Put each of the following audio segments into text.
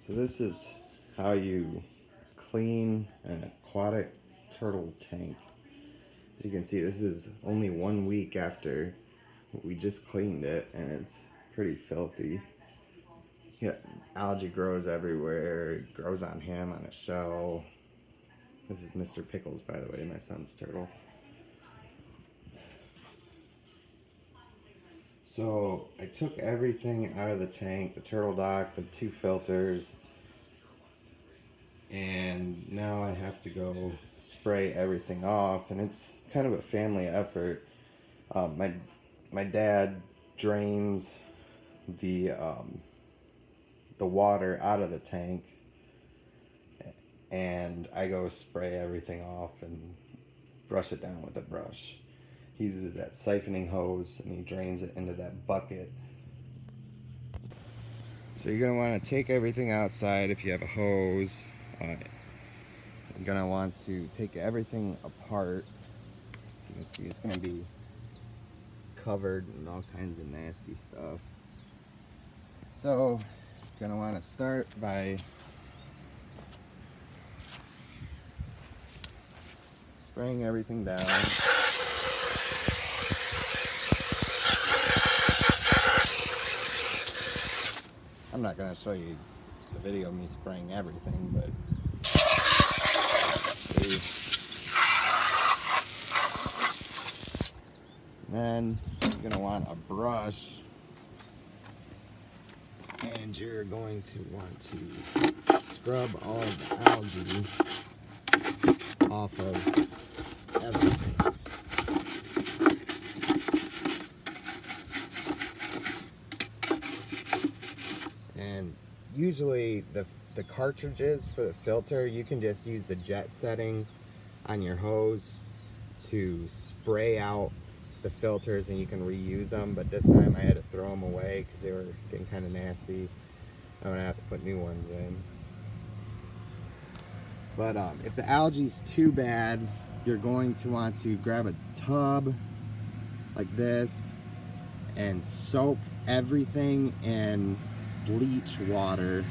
So this is how you clean an aquatic turtle tank. As you can see, this is only 1 week after we just cleaned it, and it's pretty filthy. Yeah, algae grows everywhere. It grows on him, on his shell. This is Mr. Pickles, by the way, my son's turtle. So I took everything out of the tank, the turtle dock, the 2 filters, and now I have to go spray everything off, and it's kind of a family effort. My dad drains the water out of the tank, and I go spray everything off and brush it down with a brush. He uses that siphoning hose and he drains it into that bucket. So you're going to want to take everything outside if you have a hose. You're going to want to take everything apart. As you can see, it's going to be covered in all kinds of nasty stuff. So you're going to want to start by spraying everything down. I'm not going to show you the video of me spraying everything, but then you're going to want a brush, and you're going to want to scrub all of the algae off of everything. And usually the cartridges for the filter, you can just use the jet setting on your hose to spray out the filters and you can reuse them, but this time I had to throw them away because they were getting kind of nasty. I'm gonna have to put new ones in. But if the algae's too bad, you're going to want to grab a tub like this and soak everything in bleach water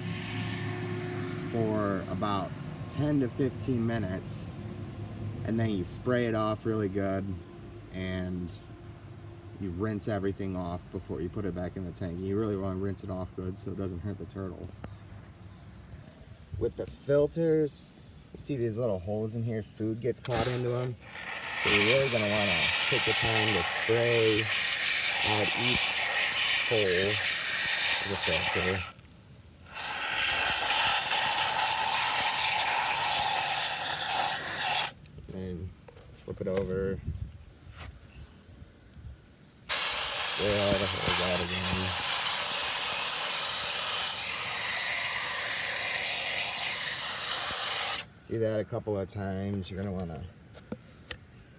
for about 10 to 15 minutes, and then you spray it off really good and you rinse everything off before you put it back in the tank. You really want to rinse it off good so it doesn't hurt the turtle. With the filters, you see these little holes in here, food gets caught into them. So you're really going to want to take the time to spray out each hole of the filter. And flip it over. Spray all the holes out again. Do that a couple of times. You're gonna wanna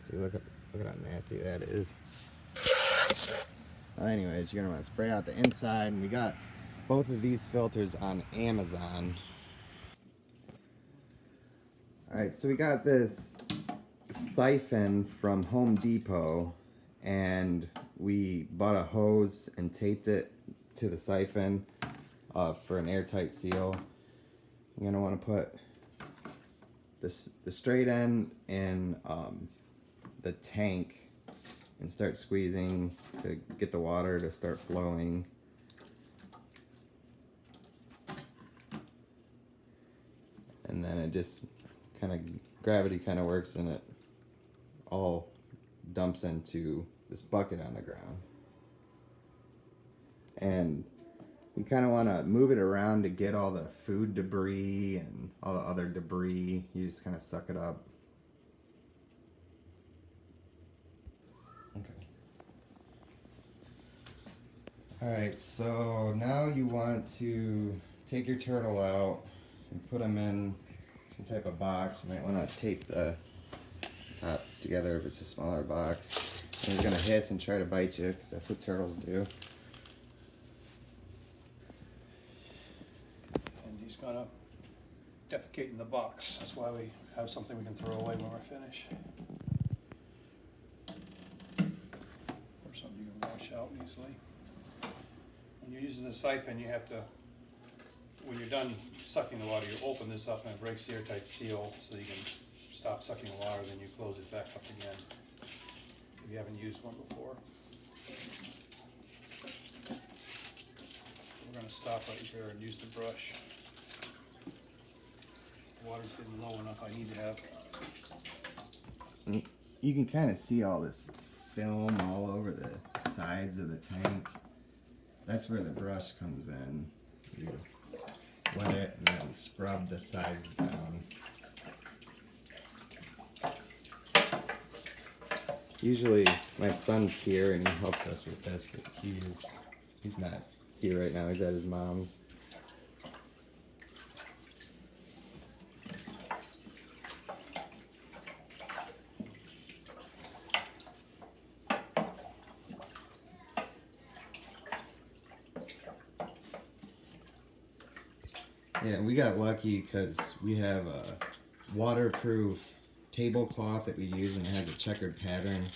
see. Look at how nasty that is. Well, anyways, you're gonna wanna spray out the inside, and we got both of these filters on Amazon. All right, so we got this siphon from Home Depot, and we bought a hose and taped it to the siphon for an airtight seal. You're gonna want to put the straight end in the tank and start squeezing to get the water to start flowing. And then it just gravity kind of works, and it all dumps into this bucket on the ground. And you kind of want to move it around to get all the food debris and all the other debris. You just kind of suck it up. Okay. Alright, so now you want to take your turtle out and put them in some type of box. You might want to tape the top together if it's a smaller box. And it's going to hiss and try to bite you, because that's what turtles do. And he's gonna defecate in the box. That's why we have something we can throw away when we're finished. Or something you can wash out easily. When you're using the siphon, you have to, when you're done sucking the water, you open this up and it breaks the airtight seal so you can stop sucking the water, then you close it back up again if you haven't used one before. We're going to stop right here and use the brush. The water's getting low enough, I need to have. You can kind of see all this film all over the sides of the tank. That's where the brush comes in. You wet it and then scrub the sides down. Usually my son's here and he helps us with this, but he's not here right now. He's at his mom's. Yeah, we got lucky because we have a waterproof tablecloth that we use and it has a checkered pattern.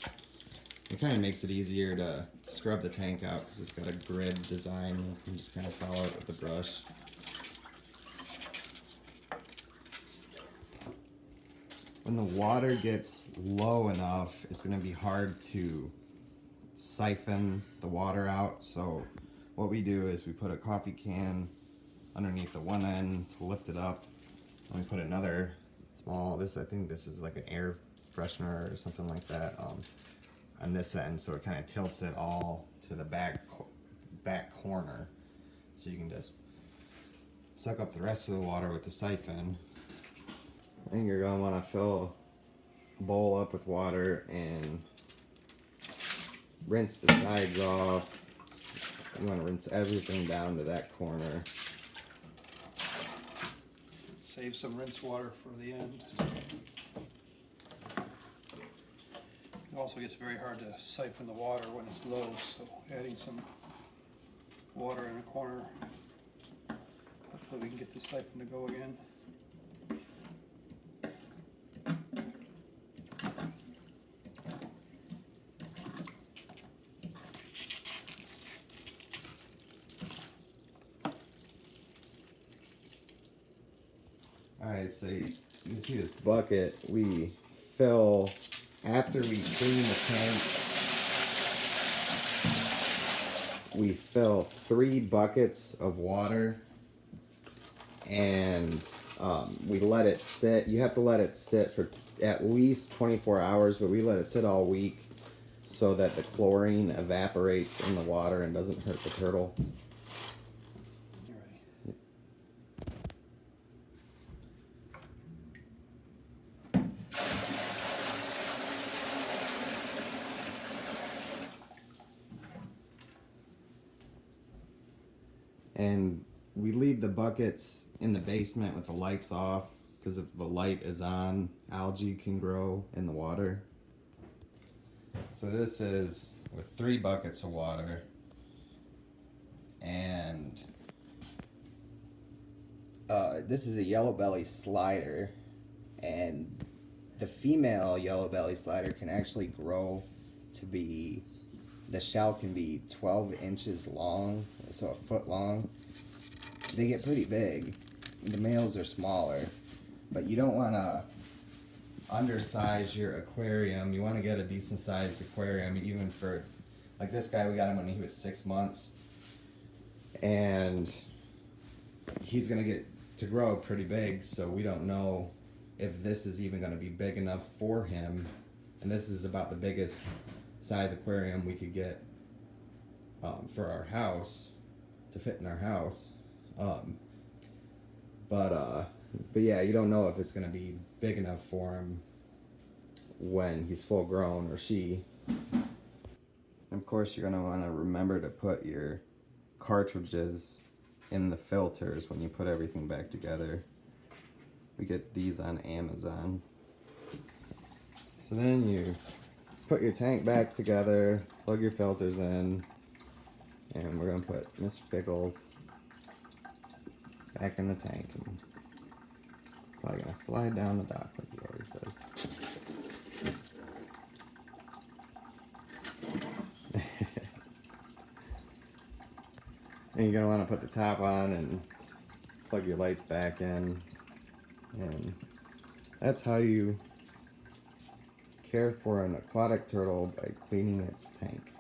It kind of makes it easier to scrub the tank out because it's got a grid design. You can just kind of follow it with the brush. When the water gets low enough, it's going to be hard to siphon the water out. So what we do is we put a coffee can underneath the one end to lift it up, and we put another small, I think this is like an air freshener or something like that, on this end, so it kind of tilts it all to the back corner, so you can just suck up the rest of the water with the siphon. I think you're gonna want to fill a bowl up with water and rinse the sides off. You want to rinse everything down to that corner. Save some rinse water for the end. It also gets very hard to siphon the water when it's low, so adding some water in the corner, hopefully we can get the siphon to go again. Alright, so you can see this bucket. We fill, after we clean the tank, we fill 3 buckets of water and we let it sit. You have to let it sit for at least 24 hours, but we let it sit all week so that the chlorine evaporates in the water and doesn't hurt the turtle. You ready? And we leave the buckets in the basement with the lights off, because if the light is on, algae can grow in the water. So this is with 3 buckets of water, and this is a yellow belly slider, and the female yellow belly slider can actually grow to be, the shell can be 12 inches long, so a foot long. They get pretty big. The males are smaller, but you don't want to undersize your aquarium. You want to get a decent sized aquarium, even for, like this guy, we got him when he was 6 months, and he's gonna get to grow pretty big, so we don't know if this is even going to be big enough for him. And this is about the biggest size aquarium we could get for our house, to fit in our house. But yeah, you don't know if it's gonna be big enough for him when he's full grown, or she. And of course, you're gonna want to remember to put your cartridges in the filters when you put everything back together. We get these on Amazon. So then you put your tank back together, plug your filters in, and we're gonna put Mr. Pickles back in the tank, and probably gonna slide down the dock like he always does. And you're gonna want to put the top on and plug your lights back in, and that's how you care for an aquatic turtle, by cleaning its tank.